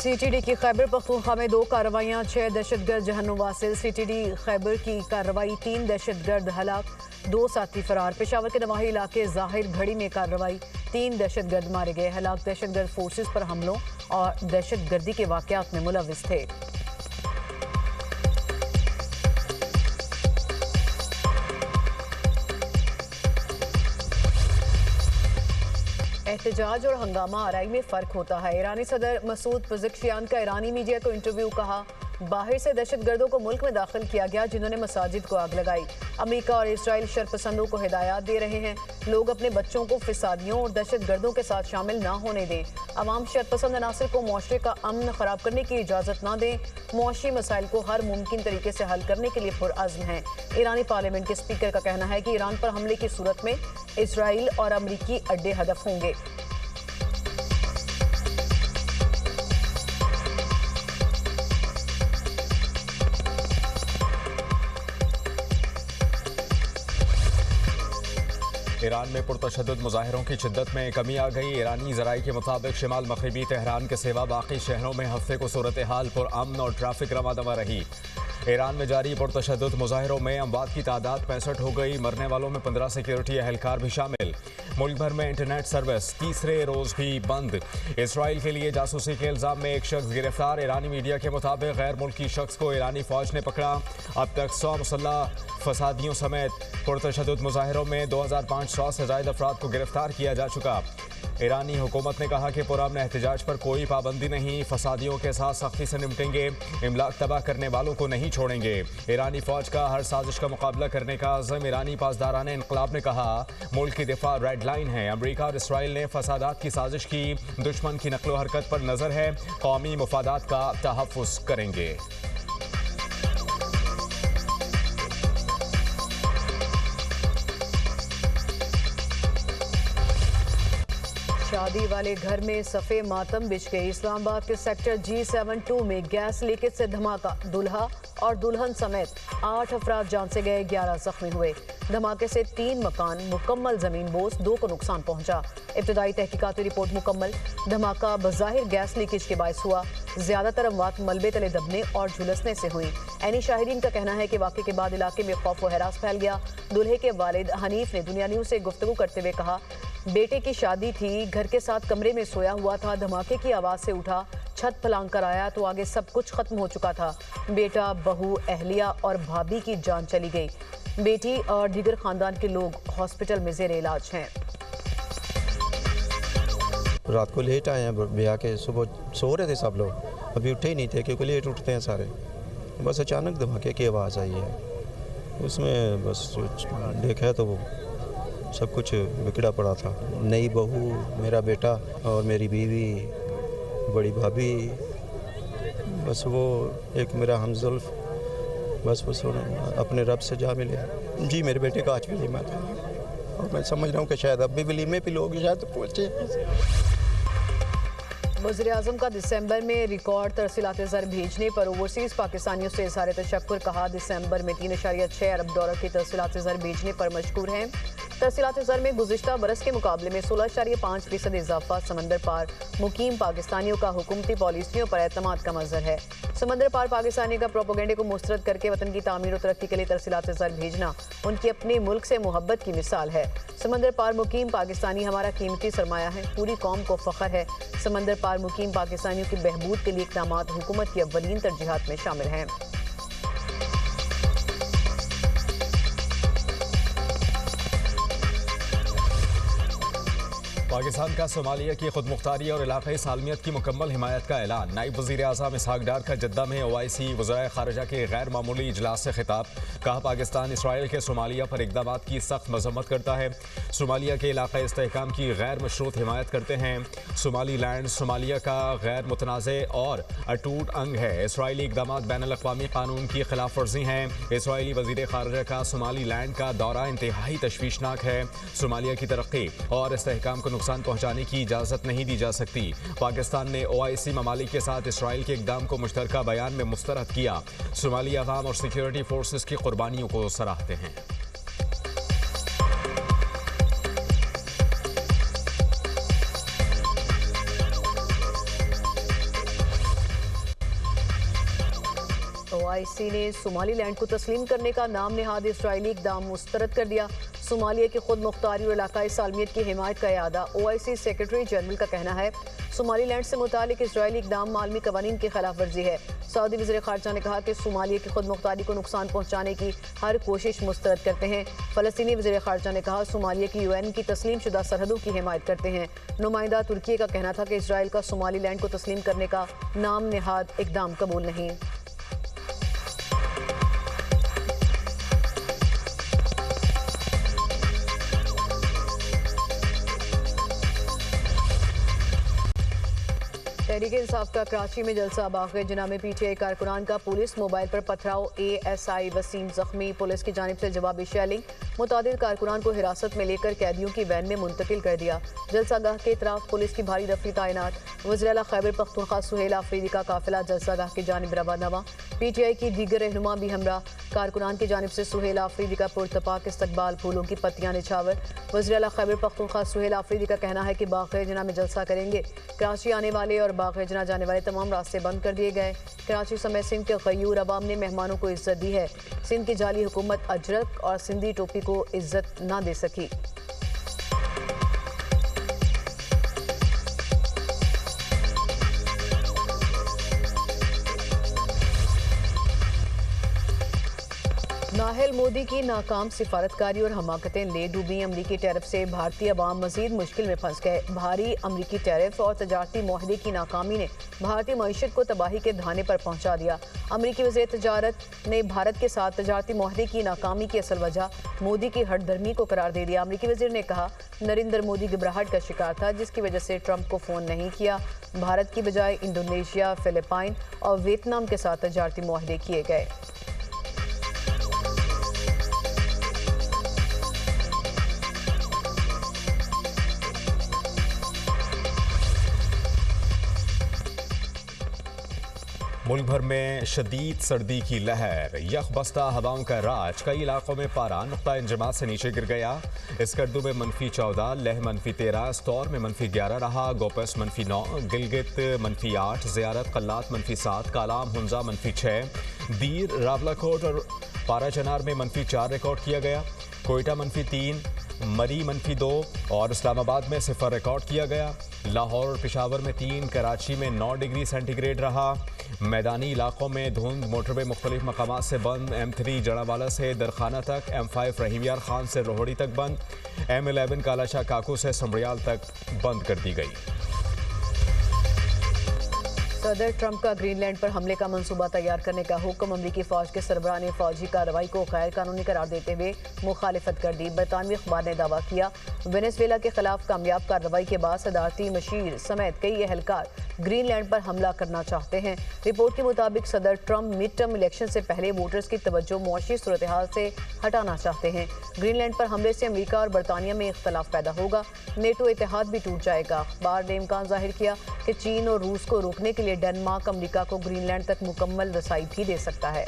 CTD की खैबर पख्तूनख्वा में 2 कार्रवाइयाँ, 6 दहशतगर्द जहन्नुम वासिल। सीटीडी खैबर की कार्रवाई, 3 दहशतगर्द हलाक, 2 साथी फरार। पेशावर के नवाही इलाके जाहिर घड़ी में कार्रवाई, 3 दहशतगर्द मारे गए। हलाक दहशतगर्द फोर्सेस पर हमलों और दहशतगर्दी के वाक़यात में मुलविस थे। एहतजाज और हंगामा आराई में फ़र्क होता है। ईरानी सदर मसूद पज़ेश्कियान का ईरानी मीडिया को इंटरव्यू, कहा बाहर से दहशतगर्दों को मुल्क में दाखिल किया गया जिन्होंने मसाजिद को आग लगाई। अमेरिका और इसराइल शरपसंदों को हिदायत दे रहे हैं, लोग अपने बच्चों को फिसादियों और दहशतगर्दों के साथ शामिल ना होने दें। अवाम शरपसंद अनासर को मुआशरे का अमन ख़राब करने की इजाज़त ना दें। मुआशी मसाइल को हर मुमकिन तरीके से हल करने के लिए पुरअज़्म हैं। ईरानी पार्लियामेंट के स्पीकर का कहना है कि ईरान पर हमले की सूरत में इसराइल और अमरीकी अड्डे हदफ होंगे। ईरान में पुरतशद्दुद मुजाहिरों की शिद्दत में कमी आ गई। ईरानी ज़राए के मुताबिक शिमाल मगरिबी तेहरान के सिवा बाकी शहरों में हफ्ते को सूरत हाल पुरअमन और ट्रैफिक रवादवा रही। ईरान में जारी पुरतशद्दुद मुजाहिरों में अमवात की तादाद 65 हो गई। मरने वालों में 15 सिक्योरिटी अहलकार भी शामिल। मुल्क भर में इंटरनेट सर्विस तीसरे रोज़ भी बंद। इसराइल के लिए जासूसी के इल्ज़ाम में एक शख्स गिरफ्तार। ईरानी मीडिया के मुताबिक गैर मुल्की शख्स को ईरानी फ़ौज ने पकड़ा। अब तक 100 मुसल्लह फसादियों समेत पुरतशद्दुद मुजाहिरों में 2500 से ज़ायद अफराद को गिरफ्तार किया जा चुका। ईरानी हुकूमत ने कहा कि पुरअमन एहतजाज पर कोई पाबंदी नहीं, फसादियों के साथ सख्ती से निपटेंगे, इमलाक तबाह करने वालों को नहीं छोड़ेंगे। ईरानी फौज का हर साजिश का मुकाबला करने का अज़म। ईरानी पासदारान इनकलाब ने कहा मुल्क की दिफा रेड लाइन है। अमरीका और इसराइल ने फसादात की साजिश की, दुश्मन की नकलो हरकत पर नजर है, कौमी मुफादात का तहफ़्फ़ुज़ करेंगे। शादी वाले घर में सफ़े मातम बिछ गई। इस्लामाबाद के सेक्टर G72 में गैस लीकेज से धमाका, दूल्हा और दुल्हन समेत 8 अफराद जान से गए, 11 जख्मी हुए। धमाके से 3 मकान मुकम्मल जमीन बोस, 2 को नुकसान पहुंचा। इब्तदाई तहकीकाती रिपोर्ट मुकम्मल। धमाका बज़ाहिर गैस लीकेज के बायस हुआ। ज्यादातर अमवात मलबे तले दबने और झुलसने से हुई। ऐनी शाहिदीन का कहना है कि वाक़े के बाद इलाके में खौफ व हरास फैल गया। दूल्हे के वालिद हनीफ ने दुनिया न्यूज़ से गुफ्तगू करते हुए कहा, बेटे की शादी थी, घर के साथ कमरे में सोया हुआ था, धमाके की आवाज़ से उठा, छत फलांग कर आया तो आगे सब कुछ खत्म हो चुका था। बेटा, बहू, अहलिया और भाभी की जान चली गई। बेटी और दीगर खानदान के लोग हॉस्पिटल में ज़ेर इलाज हैं। रात को लेट आए हैं ब्याह के, सुबह सो रहे थे सब लोग, अभी उठे ही नहीं थे क्योंकि लेट उठते हैं सारे। बस अचानक धमाके की आवाज़ आई है, उसमें बस देखा तो वो सब कुछ बिगड़ा पड़ा था। नई बहू, मेरा बेटा और मेरी बीवी, बड़ी भाभी, बस वो एक मेरा हमज़ुल्फ़, बस अपने रब से जा मिले। जी मेरे बेटे का आज वलीमा था और मैं समझ रहा हूँ कि शायद अब भी वलीमे पे लोग शायद पहुँचे। वज़ीर-ए-आज़म का दिसंबर में रिकॉर्ड तरसीलात ज़र भेजने पर ओवरसीज़ पाकिस्तानियों से इज़हार तशक्कुर, कहा दिसंबर में 3.6 अरब डॉलर की तरसीलात ज़र भेजने पर मशकूर हैं। तरसीलात ज़र में गुज़िश्ता बरस के मुकाबले में 16.5% इजाफा। समंदर पार मुकीम पाकिस्तानियों का हुकूमती पॉलिसियों पर एतमाद का मंजर है। समंदर पार पाकिस्तानी का प्रोपोगेंडे को मुस्तरद करके वतन की तामीर और तरक्की के लिए तरसीलात ज़र भेजना उनकी अपने मुल्क से मोहब्बत की मिसाल है। समंदर पार मुकीम पाकिस्तानी हमारा कीमती सरमाया है, पूरी कौम को फ़ख्र है। समंदर पार मुकीम पाकिस्तानियों की बहबूद के लिए इक़दामात हुकूमत की अव्वलीन तरजीहात में शामिल हैं। पाकिस्तान का सोमालिया की खुदमुख्तारी और इलाक़ाई सालमियत की मुकम्मल हिमायत का ऐलान। नायब वज़ीर आज़म इसहाक़ डार का जद्दा में OIC वज़राए ख़ारिजा के गैर मामूली इजलास से खिताब, कहा पाकिस्तान इसराइल के सोमालिया पर इक़दामात की सख्त मज़म्मत करता है। सोमालिया के इलाक़ाई इस्तेहकाम की गैर मशरूत हिमायत करते हैं। सोमाली लैंड सोमालिया का गैर मुतनाज़े और अटूट अंग है। इसराइली इक़दामात बैनुल-अक़वामी कानून की खिलाफ वर्जी हैं। इसराइली वज़ीर ख़ारिजा का सोमाली लैंड का दौरा इंतहाई तशवीशनाक है। सोमालिया की तरक्की और इस्तेहकाम को नुकसान पहुंचाने की इजाज़त नहीं दी जा सकती। पाकिस्तान ने OIC ममालिक के साथ इसराइल के इक़दाम को मुश्तरका बयान में मुस्तरद किया। सोमाली अवाम और सिक्योरिटी फोर्सेस की कुर्बानियों को सराहते हैं। ओआईसी ने सोमालीलैंड को तस्लीम करने का नाम नहाद इसराइली इकदाम मुस्तरद कर दिया। सोमालिया की खुद मुख्तारी और इलाकाई सालमियत की हिमायत का इरादा। ओआईसी सेक्रेटरी जनरल का कहना है सोमालीलैंड से मुतालिक इसराइली इकदाम आलमी कवानीन की खिलाफ वर्जी है। सऊदी वज़ीर ख़ारजा ने कहा कि सोमालिया की खुद मुख्तारी को नुकसान पहुँचाने की हर कोशिश मुस्तरद करते हैं। फ़लस्तीनी वज़ीर ख़ारजा ने कहा सोमालिया की UN की तस्लीम शुदा सरहदों की हिमायत करते हैं। नुमाइंदा तुर्की का कहना था कि इसराइल का सोमालीलैंड को तस्लीम करने का नाम नहाद इकदाम कबूल नहीं। तहरीक इंसाफ का कराची में जलसा बाक़ी जना में PTI कारकुनान का पुलिस मोबाइल पर पथराव। ASI वसीम जख्मी। पुलिस की जानिब से जवाबी शेलिंग। मुतादिद कारकुनान को हिरासत में लेकर कैदियों की वैन में मुंतकिल कर दिया। जलसागाह के इतराफ पुलिस की भारी रफ्ती तैनात। वज़ीर आला खैबर पख्तूनख्वा सुहेल आफरीदी का काफिला जलसागाह की जानिब रवाना। PTI की दीगर रहनुमा भी हमरा। कारकुनान की जानिब से सुहेल आफरीदी का पुरतपाक इस्तकबाल। फूलों की पत्तियां निछावर। वज़ीर आला खैबर पख्तूनख्वा सुहेल आफरीदी का कहना है कि बाक़ी जना में जलसा करेंगे। कराची आने वाले और बाग़ी जना जाने वाले तमाम रास्ते बंद कर दिए गए। कराची समेत सिंध के गयूर अवाम ने मेहमानों को इज्जत दी है। सिंध की जाली हुकूमत अजरक और सिंधी टोपी को इज्जत ना दे सकी। नाहल मोदी की नाकाम सिफारतकारी और हमाकतें ले डूबी। अमरीकी टैरिफ से भारतीय अवाम मजीद मुश्किल में फंस गए। भारी अमरीकी टैरिफ और तजारती मुआहदे की नाकामी ने भारतीय मईशत को तबाही के धाने पर पहुंचा दिया। अमरीकी वज़ीर तजारत ने भारत के साथ तजारती मुआहदे की नाकामी की असल वजह मोदी की हठधर्मी को करार दे दिया। अमरीकी वज़ीर ने कहा नरेंद्र मोदी घबराहट का शिकार था, जिसकी वजह से ट्रंप को फ़ोन नहीं किया। भारत की बजाय इंडोनेशिया, फिलिपाइन और वियतनाम के साथ तजारती मुआहदे किए गए। मुल्क भर में शदीद सर्दी की लहर। यखबस्ता हवाओं का राज। कई इलाकों में पारा नुक्ता इंजमात से नीचे गिर गया। इसकर्दू में -14, लेह -13, स्तौर में -11 रहा। गोपस -9, गिलगित -8, ज़ियारत कल्लात -7, कालाम हुंजा -6, दीर रावलाकोट और पाराचनार में -4 रिकॉर्ड किया गया। कोयटा -3, मरी -2 और इस्लामाबाद में 0 रिकॉर्ड किया गया। लाहौर और पेशावर में 3, कराची में 9 डिग्री सेंटीग्रेड रहा। मैदानी इलाकों में धुंध। मोटरवे मुख्तलिफ मकामात से बंद। M3 जड़ावाला से दरखाना तक, M5 रहीम यार खान से रोहड़ी तक बंद। M11 कालाशाह काकू से समरियाल तक बंद कर दी गई। सदर ट्रंप का ग्रीनलैंड पर हमले का मंसूबा तैयार करने का हुक्म। अमरीकी फौज के सरबराह ने फौजी कार्रवाई को गैर कानूनी करार देते हुए मुखालिफत कर दी। बरतानवी अखबार ने दावा किया वेनेजुएला के खिलाफ कामयाब कार्रवाई के बाद सदारती मशीर समेत कई एहलकार ग्रीनलैंड पर हमला करना चाहते हैं। रिपोर्ट के मुताबिक सदर ट्रंप मिड टर्म इलेक्शन से पहले वोटर्स की तवज्जो मुआशी सूरत हाल से हटाना चाहते हैं। ग्रीनलैंड पर हमले से अमरीका और बरतानिया में इख्तलाफ पैदा होगा। नेटो इत्तेहाद भी टूट जाएगा। अखबार ने इम्कान जाहिर किया कि चीन और रूस को रोकने के लिए डेनमार्क अमरीका को ग्रीनलैंड तक मुकम्मल रसाई भी दे सकता है।